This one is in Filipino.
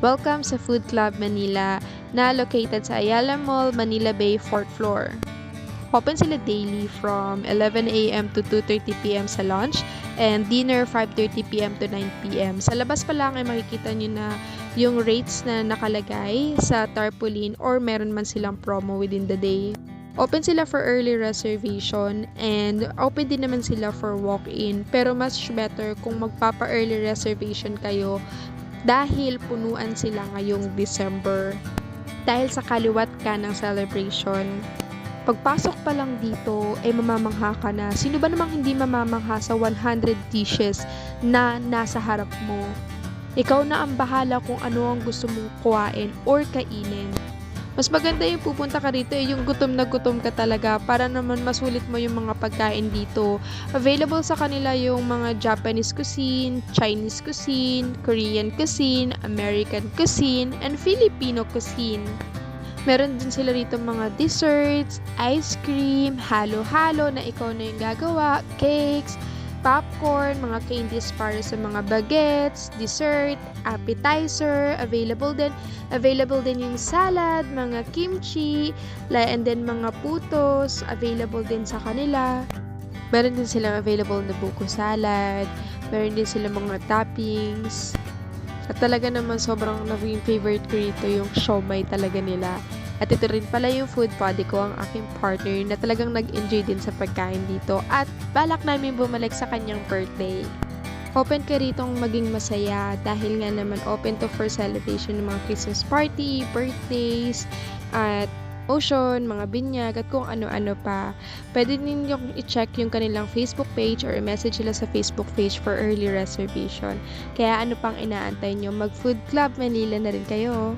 Welcome sa Food Club Manila na located sa Ayala Mall, Manila Bay, 4th floor. Open sila daily from 11 a.m. to 2:30 p.m. sa lunch and dinner 5:30 p.m. to 9 p.m. Sa labas pa lang ay makikita nyo na yung rates na nakalagay sa tarpaulin or meron man silang promo within the day. Open sila for early reservation and open din naman sila for walk-in, pero mas better kung magpapa-early reservation kayo dahil punuan sila ngayong December. Dahil sa kaliwat ka ng celebration. Pagpasok pa lang dito, mamamangha ka na. Sino ba namang hindi mamamangha sa 100 dishes na nasa harap mo? Ikaw na ang bahala kung ano ang gusto mong kuhain or kainin. Mas maganda yung pupunta ka rito yung gutom na gutom ka talaga para naman masulit mo yung mga pagkain dito. Available sa kanila yung mga Japanese cuisine, Chinese cuisine, Korean cuisine, American cuisine, and Filipino cuisine. Meron din sila rito mga desserts, ice cream, halo-halo na ikaw na yung gagawa, cakes, popcorn, mga candies para sa mga bagets, dessert, appetizer, available din yung salad, mga kimchi, and then mga putos, available din sa kanila. Meron din silang available na buko salad, meron din silang mga toppings. At talaga naman sobrang naging favorite ko rito yung siomai talaga nila. At ito rin pala yung food buddy ko, ang aking partner na talagang nag-enjoy din sa pagkain dito at balak namin bumalik sa kanyang birthday. Open ka ritong maging masaya dahil nga naman open to for celebration ng mga Christmas party, birthdays, at ocean, mga binyag, at kung ano-ano pa. Pwede ninyong i-check yung kanilang Facebook page or i-message sila sa Facebook page for early reservation. Kaya ano pang inaantay nyo, mag Food Club Manila na rin kayo.